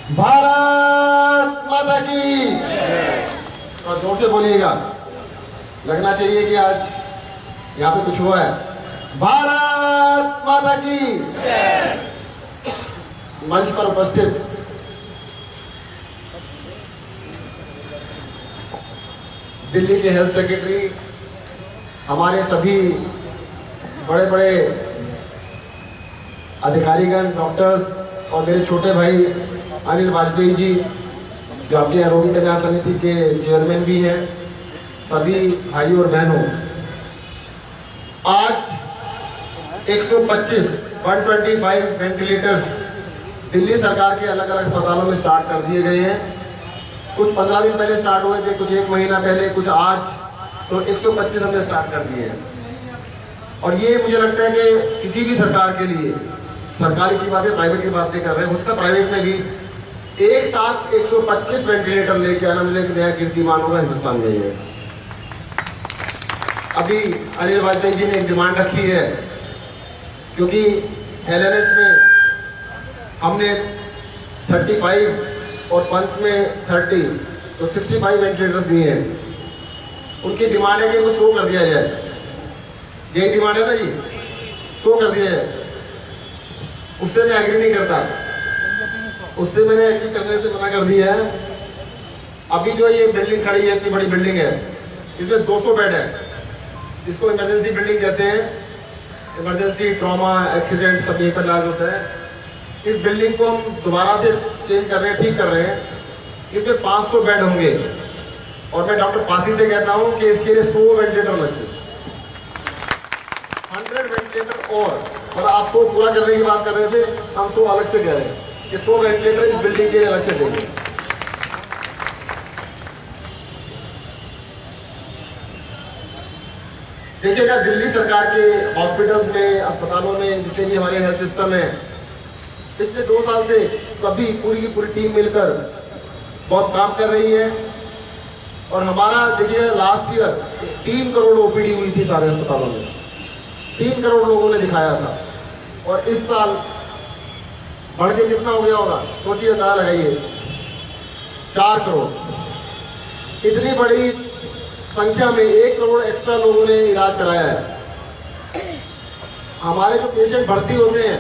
भारत माता की। और जोर से बोलिएगा, लगना चाहिए कि आज यहाँ पे कुछ हुआ है। भारत माता की। मंच पर उपस्थित दिल्ली के हेल्थ सेक्रेटरी, हमारे सभी बड़े बड़े अधिकारीगण, डॉक्टर्स और मेरे छोटे भाई अनिल वाजपेयी जी, जो आपके आरोग्य कल्याण समिति के चेयरमैन भी हैं, सभी भाइयों और बहनों, आज 125 वेंटिलेटर्स दिल्ली सरकार के अलग अलग अस्पतालों में स्टार्ट कर दिए गए हैं। कुछ 15 दिन पहले स्टार्ट हुए थे, कुछ 1 महीना पहले, कुछ आज, तो 125 हमने स्टार्ट कर दिए हैं। और ये मुझे लगता है कि किसी भी सरकार के लिए, सरकारी की बातें प्राइवेट की बातें कर रहे हैं, उसका प्राइवेट में भी एक साथ 125 वेंटिलेटर लेके आना मुझे एक नया कीर्तिमान होगा हिंदुस्तान में। ये अभी अनिल वाजपेयी जी ने एक डिमांड रखी है, क्योंकि LNH में हमने 35 और पंच में 30, तो 65 वेंटिलेटर्स दिए हैं। उनकी डिमांड है कि वो 100 कर दिया जाए। यही डिमांड है ना जी, 100 कर दिया जाए। उससे मैं एग्री नहीं करता, उससे मैंने एग्री करने से मना कर दिया है। अभी जो ये बिल्डिंग खड़ी है, इतनी बड़ी बिल्डिंग है, इसमें 200 बेड है, इसको इमरजेंसी बिल्डिंग कहते हैं। इमरजेंसी, ट्रॉमा, एक्सीडेंट सब यहीं पर इलाज होता है। इस बिल्डिंग को हम दोबारा से चेंज कर रहे हैं, ठीक कर रहे हैं। इसमें 500 बेड होंगे और मैं डॉक्टर पासी से कहता हूं कि इसके लिए 100 वेंटिलेटर लग सकते, 100 वेंटिलेटर। और आप 100 पूरा करने की बात कर रहे थे, हम 100 अलग से कह रहे हैं कि 100 वेंटिलेटर इस बिल्डिंग के लिए अलग से देंगे। देखिएगा, दिल्ली सरकार के हॉस्पिटल्स में, अस्पतालों में, जितने भी हमारे हेल्थ सिस्टम है, पिछले 2 साल से सभी पूरी की पूरी टीम मिलकर बहुत काम कर रही है। और हमारा देखिए, लास्ट ईयर 3 करोड़ OPD हुई थी सारे अस्पतालों में, 3 करोड़ लोगों ने दिखाया था। और इस साल बढ़ के कितना हो गया होगा, सोचिए, अंदाजा लगाइए, 4 करोड़। इतनी बड़ी संख्या में 1 करोड़ एक्स्ट्रा लोगों ने इलाज कराया है। हमारे जो पेशेंट भर्ती होते हैं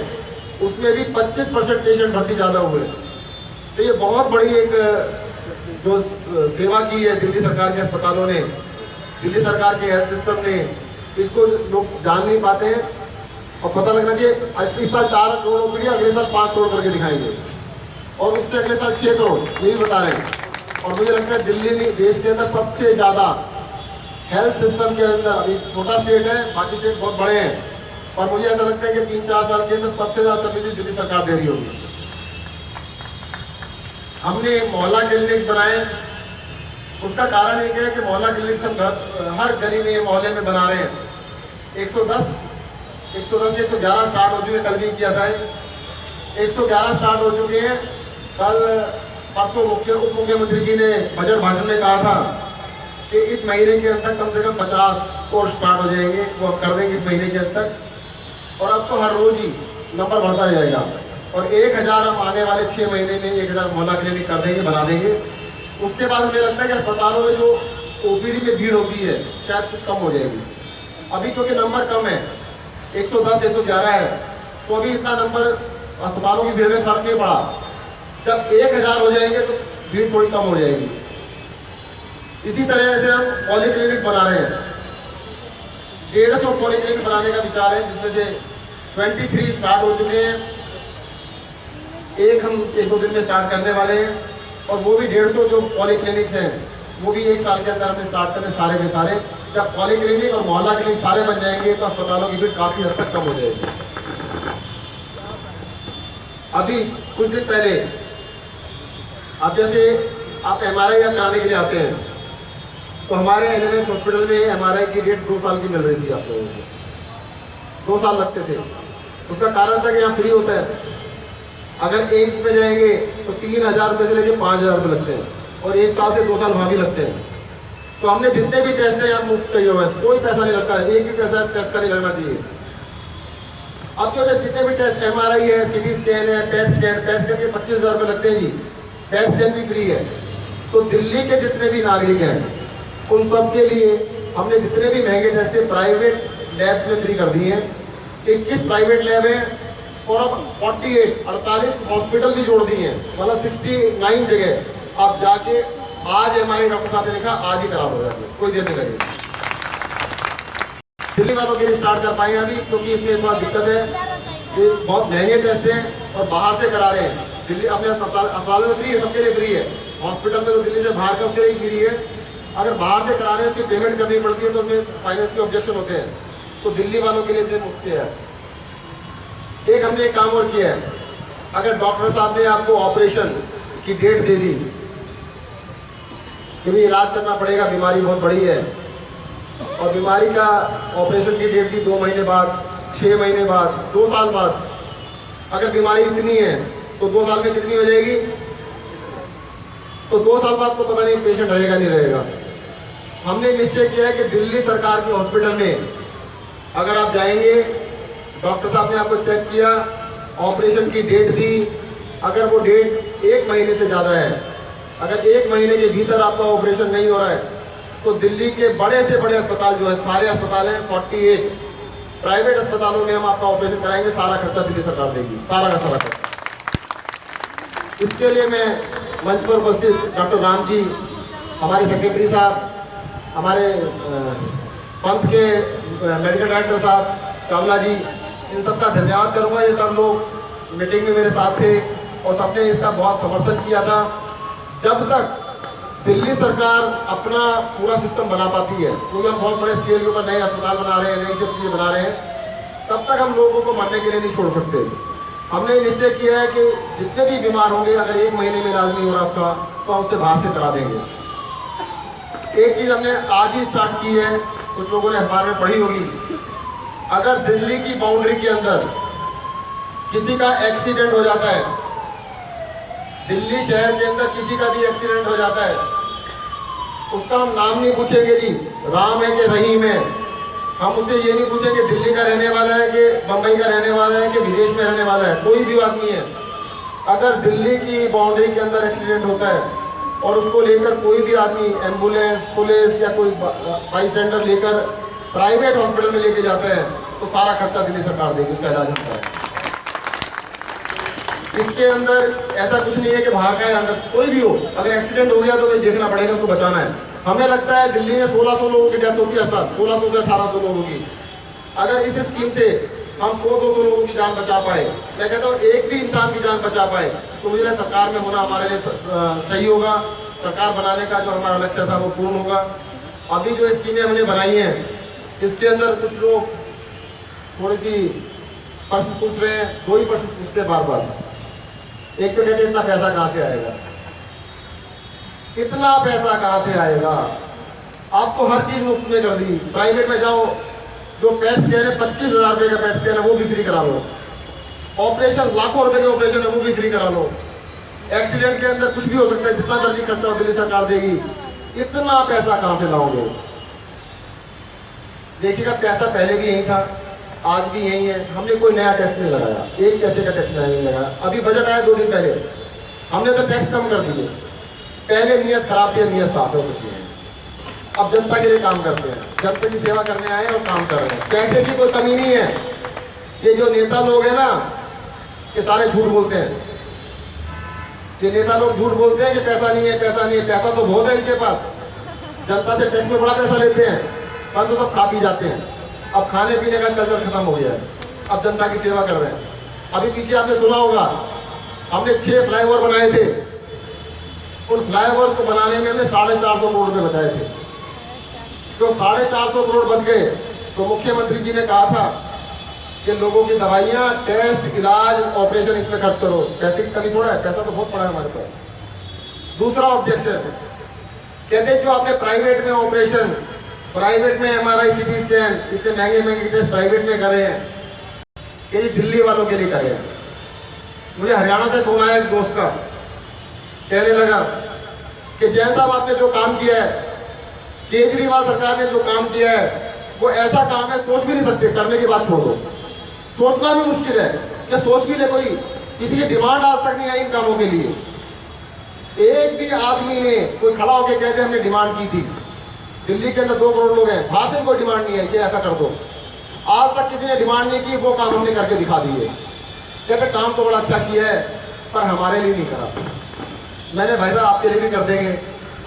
उसमें भी 25% पेशेंट भर्ती ज्यादा हुए। तो ये बहुत बड़ी एक जो सेवा की है दिल्ली सरकार के अस्पतालों ने, दिल्ली सरकार के हेल्थ सिस्टम ने, इसको लोग जान नहीं पाते हैं। और पता लगना चाहिए, इस साल 4 करोड़ OPD, अगले साल 5 करोड़ करके दिखाएंगे, और उससे अगले साल 6 करोड़, यही बता रहे हैं। और मुझे लगता है दिल्ली ने देश के अंदर सबसे ज्यादा हेल्थ सिस्टम के अंदर, अभी छोटा स्टेट है, बाकी स्टेट बहुत बड़े हैं, और मुझे ऐसा लगता है कि 3-4 साल के अंदर सबसे ज्यादा सर्विस दिल्ली सरकार दे रही होगी। हमने मोहल्ला क्लिनिक्स बनाए, उसका कारण एक है कि मोहल्ला क्लिनिक्स हम हर गली में, मोहल्ले में बना रहे हैं। 110 के 111 स्टार्ट हो चुके हैं, कल भी किया था। 111 स्टार्ट हो चुके हैं। कल परसों उप मुख्यमंत्री जी ने बजट भाषण में कहा था कि इस महीने के अंदर कम से कम 50 कोर्स स्टार्ट हो जाएंगे, वो हम कर देंगे इस महीने के अंदर। और अब तो हर रोज ही नंबर बढ़ता जाएगा, और 1000 हम आने वाले 6 महीने में 1000 मोहल्ला क्लिनिक कर देंगे, बना देंगे। उसके बाद हमें लगता है कि अस्पतालों में जो OPD में भीड़ होती है शायद कुछ कम हो जाएगी। अभी क्योंकि नंबर कम है, 110 111 है, तो अभी इतना नंबर अस्पतालों की भीड़ में फर्क नहीं पड़ा। जब 1000 हो जाएंगे तो भीड़ थोड़ी कम हो जाएगी। इसी तरह से हम पॉलीक्लिनिक बना रहे हैं, 150 पॉलीक्लिनिक बनाने का विचार है, जिसमें से 23 स्टार्ट हो चुके हैं। एक हम 1-2 दिन में स्टार्ट करने वाले हैं, और वो भी 150 जो पॉलीक्लिनिक्स हैं वो भी 1 साल के अंदर हमें स्टार्ट करने सारे के सारे। जब पॉलीक्लिनिक और मोहल्ला क्लिनिक सारे बन जाएंगे तो अस्पतालों की भीड़ काफी हद तक कम हो जाएगी। अभी कुछ दिन पहले, अब जैसे आप MRI कराने के लिए आते हैं, तो हमारे LNH हॉस्पिटल में MRI की डेट 2 साल की मिल रही थी आप लोगों को, 2 साल लगते थे। उसका कारण था कि यहाँ फ्री होता है। अगर एम्स में जाएंगे तो 3000 रुपये से लेकर 5000 रुपये लगते हैं, और 1 साल से 2 साल वहाँ भी लगते हैं। तो हमने जितने भी टेस्ट है यहाँ मुफ्त चाहिए हुआ है, कोई पैसा नहीं लगता है, एक भी पैसा टेस्ट का नहीं लगना चाहिए। अब जो जितने भी टेस्ट MRI है, CT स्कैन है, PET स्कैन के 25,000 रुपये लगते हैं जी। पेट स्कैन भी फ्री है। तो दिल्ली के जितने भी नागरिक हैं उन सब के लिए हमने जितने भी महंगे टेस्ट है प्राइवेट लैब में फ्री कर दिए हैं। 21 प्राइवेट लैब हैं और अब 48 हॉस्पिटल भी जोड़ दिए हैं, मतलब 69 जगह आप जाके आज हमारे डॉक्टर साहब ने लिखा आज ही करा हो जाए, कोई देर नहीं लगेगी। दिल्ली वालों के लिए स्टार्ट कर पाए अभी, क्योंकि इसमें थोड़ा दिक्कत है, ये बहुत महंगे टेस्ट हैं और बाहर से करा रहे हैं। दिल्ली अपने अस्पताल में फ्री है, सबके लिए फ्री है। हॉस्पिटल में तो दिल्ली से बाहर का उसके लिए फ्री है। अगर बाहर से करा रहे हैं उसकी पेमेंट करनी पड़ती है तो उसमें फाइनेंस के ऑब्जेक्शन होते हैं। तो दिल्ली वालों के लिए से मुफ्त है। एक हमने एक काम और किया है, अगर डॉक्टर साहब ने आपको ऑपरेशन की डेट दे दी कि भी इलाज करना पड़ेगा, बीमारी बहुत बड़ी है, और बीमारी का ऑपरेशन की डेट दी 2 महीने बाद, 6 महीने बाद, 2 साल बाद, अगर बीमारी इतनी है तो 2 साल में कितनी हो जाएगी? तो 2 साल बाद तो पता नहीं पेशेंट रहेगा नहीं रहेगा। हमने निश्चय किया है कि दिल्ली सरकार के हॉस्पिटल में अगर आप जाएंगे, डॉक्टर साहब ने आपको चेक किया, ऑपरेशन की डेट दी, अगर वो डेट 1 महीने से ज़्यादा है, अगर 1 महीने के भीतर आपका ऑपरेशन नहीं हो रहा है, तो दिल्ली के बड़े से बड़े अस्पताल जो है, सारे अस्पताल हैं 48 प्राइवेट अस्पतालों में हम आपका ऑपरेशन कराएंगे, सारा खर्चा दिल्ली सरकार देगी, सारा का सारा खर्चा। इसके लिए मैं मंच पर उपस्थित डॉक्टर राम जी, हमारे सेक्रेटरी साहब, हमारे पंथ के मेडिकल डायरेक्टर साहब चावला जी, इन सबका धन्यवाद करूंगा। ये सब लोग मीटिंग में मेरे साथ थे और सबने इसका बहुत समर्थन किया था। जब तक दिल्ली सरकार अपना पूरा सिस्टम बना पाती है, क्योंकि हम बहुत बड़े स्केल के ऊपर नए अस्पताल बना रहे हैं, नई सब चीज़ें बना रहे हैं, तब तक हम लोगों को मरने के लिए नहीं छोड़ सकते। हमने निश्चय किया है कि जितने भी बीमार होंगे, अगर 1 महीने में इलाज नहीं हो रहा उसका, तो हम उससे बाहर से करा देंगे। एक चीज़ हमने आज ही स्टार्ट की है, कुछ लोगों ने अखबार में पढ़ी होगी, अगर दिल्ली की बाउंड्री के अंदर किसी का एक्सीडेंट हो जाता है, दिल्ली शहर के अंदर किसी का भी एक्सीडेंट हो जाता है, उसका हम नाम नहीं पूछेंगे जी राम है कि रहीम है, हम उससे ये नहीं पूछेंगे दिल्ली का रहने वाला है कि बंबई का रहने वाला है कि विदेश में रहने वाला है, कोई भी बात नहीं है। अगर दिल्ली की बाउंड्री के अंदर एक्सीडेंट होता है और उसको लेकर कोई भी आदमी एम्बुलेंस, पुलिस या कोई बाईस्टैंडर लेकर प्राइवेट हॉस्पिटल में लेके जाते हैं, तो सारा खर्चा दिल्ली सरकार देगी, उसका इलाज होता है। इसके अंदर ऐसा कुछ नहीं है कि बाहर का है, अंदर कोई भी हो, अगर एक्सीडेंट हो गया तो भाई देखना पड़ेगा, उसको बचाना है। हमें लगता है दिल्ली में 1600 लोगों की डेथ होती है, 1600 से 1800 लोगों की। अगर इस स्कीम से हम 100-200 लोगों की जान बचा पाए, मैं कहता हूँ एक भी इंसान की जान बचा पाए, तो मुझे सरकार में होना हमारे लिए सही होगा। सरकार बनाने का जो हमारा लक्ष्य था वो पूर्ण होगा। अभी जो स्कीमें हमने बनाई हैं, इसके अंदर कुछ लोग थोड़ी सी प्रश्न पूछ रहे हैं, 2 ही प्रश्न पूछते हैं बार बार। एक तो कहते हैं इतना पैसा कहाँ से आएगा, इतना पैसा कहाँ से आएगा? आपको हर चीज मुफ्त में कर दी। प्राइवेट में जाओ, जो पेट स्कैन है 25,000 रुपए का पेट स्कैन है वो भी फ्री करा लो, ऑपरेशन लाखों रुपए के ऑपरेशन है वो भी फ्री करा लो। एक्सीडेंट के अंदर कुछ भी हो सकता है, जितना मर्जी खर्चा हो दिल्ली सरकार देगी। इतना पैसा कहाँ से लाओगे? देखिएगा, पैसा पहले भी यही था, आज भी यही है। हमने कोई नया टैक्स नहीं लगाया, एक पैसे का टैक्स नहीं लगाया। अभी बजट आया 2 दिन पहले, हमने तो टैक्स कम कर दिए। पहले नियत खराब थी, नियत साफ है, कुछ नहीं है। अब जनता के लिए काम करते हैं, जनता की सेवा करने आए और काम कर रहे हैं। पैसे की कोई कमी नहीं है। ये जो नेता लोग हैं ना, ये सारे झूठ बोलते हैं। ये नेता लोग झूठ बोलते हैं कि पैसा नहीं है, पैसा नहीं है। पैसा तो बहुत है इनके पास, जनता से टैक्स में बड़ा पैसा लेते हैं, पर तो सब खा पी जाते हैं। अब खाने पीने का कल्चर खत्म हो गया है, अब जनता की सेवा कर रहे हैं। अभी पीछे आपने सुना होगा, हमने 6 फ्लाईओवर बनाए थे। उन फ्लाईओवर को बनाने में हमने 450 करोड़ रुपए बचाए थे। तो 450 करोड़ बच गए, तो मुख्यमंत्री जी ने कहा था कि लोगों की दवाइयां, टेस्ट, इलाज, ऑपरेशन इसमें खर्च करो। पैसे की कमी थोड़ा है, पैसा तो बहुत पड़ा है हमारे पास। दूसरा ऑब्जेक्शन कहते जो आपने प्राइवेट में ऑपरेशन, प्राइवेट में MRI, CT स्कैन, इतने महंगे महंगे टेस्ट प्राइवेट में करे हैं, ये दिल्ली वालों के लिए करे हैं। मुझे हरियाणा से फोन आया एक दोस्त का, कहने लगा कि जैन साहब आपने जो काम किया है, केजरीवाल सरकार ने जो काम किया है, वो ऐसा काम है सोच भी नहीं सकते, करने की बात छोड़ दो, सोचना भी मुश्किल है कि सोच भी ले कोई। किसी की डिमांड आज तक नहीं आई इन कामों के लिए। एक भी आदमी ने कोई खड़ा होकर कहते हमने डिमांड की थी। दिल्ली के अंदर 2 करोड़ लोग हैं, वहां से कोई डिमांड नहीं है कि ऐसा कर दो। आज तक किसी ने डिमांड नहीं की, वो काम हमने करके दिखा दिए। कहते काम तो बड़ा अच्छा किया है पर हमारे लिए नहीं करा। मैंने भाई साहब आपके लिए भी कर देंगे,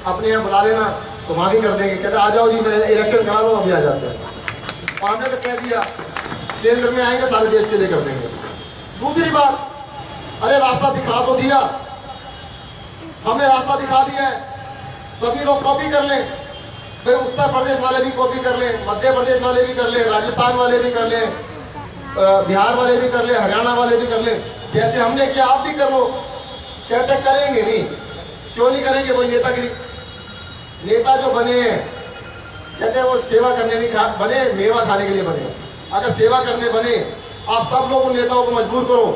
अपने यहाँ बुला लेना तो वहां भी कर देंगे। कहते आ जाओ जी, मैं इलेक्शन करा दो, अभी आ जाते हैं। और हमने तो कह दिया केंद्र में आएंगे सारे देश के लिए कर देंगे। दूसरी बात, अरे रास्ता दिखा तो दिया, हमने रास्ता दिखा दिया है, सभी लोग कॉपी कर लें। भाई उत्तर प्रदेश वाले भी कॉपी कर लें, मध्य प्रदेश वाले भी कर लें, राजस्थान वाले भी कर लें, बिहार वाले भी कर लें, हरियाणा वाले भी कर लें। जैसे हमने किया आप भी कर लो। कहते करेंगे नहीं, क्यों नहीं करेंगे? वही नेतागिरी। नेता जो बने हैं कहते हैं वो सेवा करने नहीं बने, मेवा खाने के लिए बने। अगर सेवा करने बने, आप सब लोग उन नेताओं को मजबूर करो,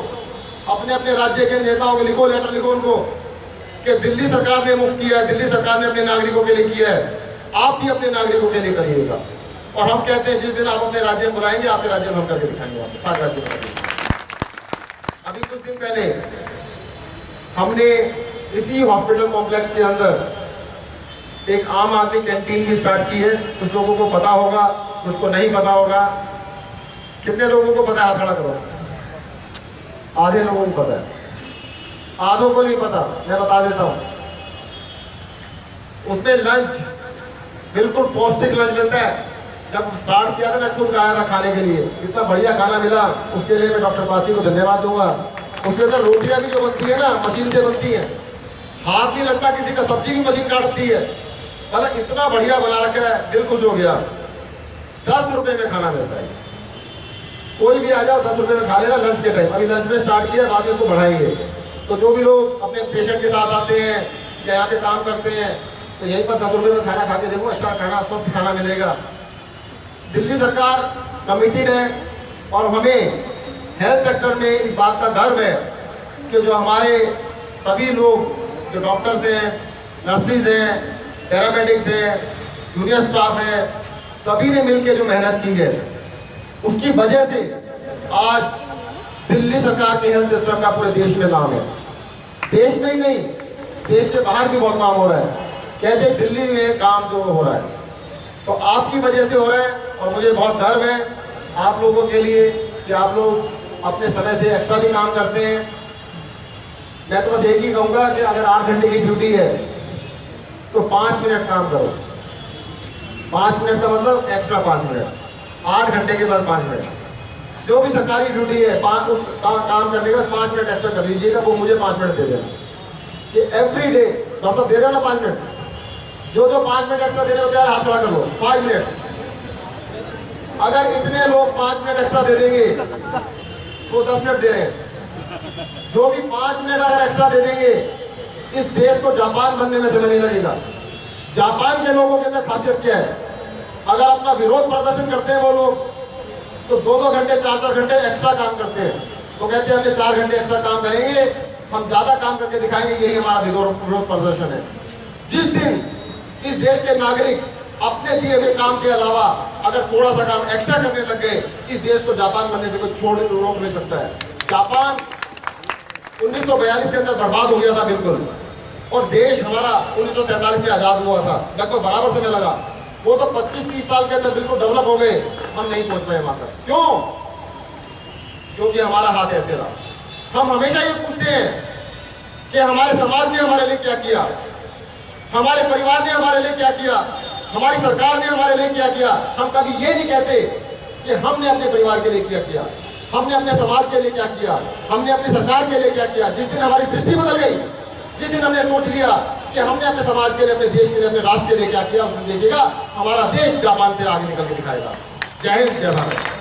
अपने अपने राज्य के नेताओं को लिखो, लेटर लिखो उनको कि दिल्ली सरकार ने मुफ्त किया है, दिल्ली सरकार ने अपने नागरिकों के लिए किया है, आप भी अपने नागरिकों के लिए करिएगा। और हम कहते हैं जिस दिन आप अपने राज्य में बुलाएंगे, आपके राज्य में हम करके दिखाएंगे, आपके साथ राज्य में। अभी कुछ दिन पहले हमने इसी हॉस्पिटल कॉम्प्लेक्स के अंदर एक आम आदमी कैंटीन भी स्टार्ट की है। कुछ लोगों को पता होगा, कुछ को नहीं पता होगा। कितने लोगों को पता है? हाथ खड़ा करो। आधे लोगों को पता है, आधों को नहीं पता। मैं बता देता हूं, उसमें लंच बिल्कुल पौष्टिक लंच मिलता है। जब स्टार्ट किया था मैं खुद आया था खाने के लिए, इतना बढ़िया खाना मिला, उसके लिए मैं डॉक्टर पासी को धन्यवाद दूंगा। उसके अंदर रोटियां भी जो बनती है ना, मशीन से बनती है, हाथ नहीं लगता किसी का, सब्जी भी मशीन काटती है। मतलब इतना बढ़िया बना रखा है, दिल खुश हो गया। 10 रुपए में खाना मिलता है, कोई भी आ जाओ 10 रुपए में खा लेना लंच के टाइम। अभी लंच में स्टार्ट किया, बाद में इसको बढ़ाएंगे। तो जो भी लोग अपने पेशेंट के साथ आते हैं या यहाँ पे काम करते हैं, तो यहीं पर 10 रुपए में खाना खा के देखो, अच्छा खाना, स्वस्थ खाना मिलेगा। दिल्ली सरकार कमिटेड है और हमें हेल्थ सेक्टर में इस बात का गर्व है कि जो हमारे सभी लोग, जो डॉक्टर्स हैं, नर्सिस हैं, पैरामेडिक्स हैं, जूनियर स्टाफ है, सभी ने मिलकर जो मेहनत की है, उसकी वजह से आज दिल्ली सरकार के हेल्थ सिस्टम का पूरे देश में नाम है। देश में ही नहीं, देश से बाहर भी बहुत काम हो रहा है। कहते दिल्ली में काम जो हो रहा है, तो आपकी वजह से हो रहा है। और मुझे बहुत गर्व है आप लोगों के लिए कि आप लोग अपने समय से एक्स्ट्रा भी काम करते हैं। मैं तो बस एक ही कहूंगा कि अगर 8 घंटे की ड्यूटी है तो 5 मिनट काम करो। 5 मिनट का मतलब एक्स्ट्रा 5 मिनट, 8 घंटे के बाद 5 मिनट। जो भी सरकारी ड्यूटी है, उस काम करने के बाद 5 मिनट एक्स्ट्रा कर लीजिएगा, वो मुझे 5 मिनट दे देना। ये एवरी डे डॉक्टर दे रहे हो ना 5 मिनट, जो 5 मिनट एक्स्ट्रा दे रहे हो, हाथ खड़ा कर लो। 5 मिनट, अगर इतने लोग 5 मिनट एक्स्ट्रा दे देंगे तो 10 मिनट दे रहे हैं। जो भी 5 मिनट अगर एक्स्ट्रा दे देंगे, इस देश को जापान बनने में समय नहीं लगेगा। जापान के लोगों के अंदर खासियत क्या है? अगर अपना विरोध प्रदर्शन करते हैं वो लोग, तो 2-2 घंटे 4-4 घंटे एक्स्ट्रा काम करते हैं। तो कहते हैं हमने 4 घंटे एक्स्ट्रा काम करेंगे, हम ज्यादा काम करके दिखाएंगे, यही हमारा विरोध प्रदर्शन है। जिस दिन इस देश के नागरिक अपने दिए हुए काम के अलावा अगर थोड़ा सा काम एक्स्ट्रा करने लग गए, इस देश को जापान बनने से कोई रोक नहीं सकता है। जापान 1942 के अंदर बर्बाद हो गया था बिल्कुल, और देश हमारा 1947 में आजाद हुआ था, लगभग बराबर समय लगा। वो तो 25-30 साल के अंदर बिल्कुल डेवलप हो गए, हम नहीं पहुंच पाए वहां तक। क्यों? क्योंकि हमारा हाथ ऐसे रहा। हम हमेशा ये पूछते हैं कि हमारे समाज ने हमारे लिए क्या किया, हमारे परिवार ने हमारे लिए क्या किया, हमारी सरकार ने हमारे लिए क्या किया। हम कभी ये नहीं कहते कि हमने अपने परिवार के लिए क्या किया, हमने अपने समाज के लिए क्या किया, हमने अपनी सरकार के लिए क्या किया। जिस दिन हमारी दृष्टि बदल गई, जिस दिन हमने सोच लिया कि हमने अपने समाज के लिए, अपने देश के लिए, अपने राष्ट्र के लिए क्या किया, उस दिन देखिएगा हमारा देश जापान से आगे निकल के दिखाएगा। जय हिंद, जय भारत।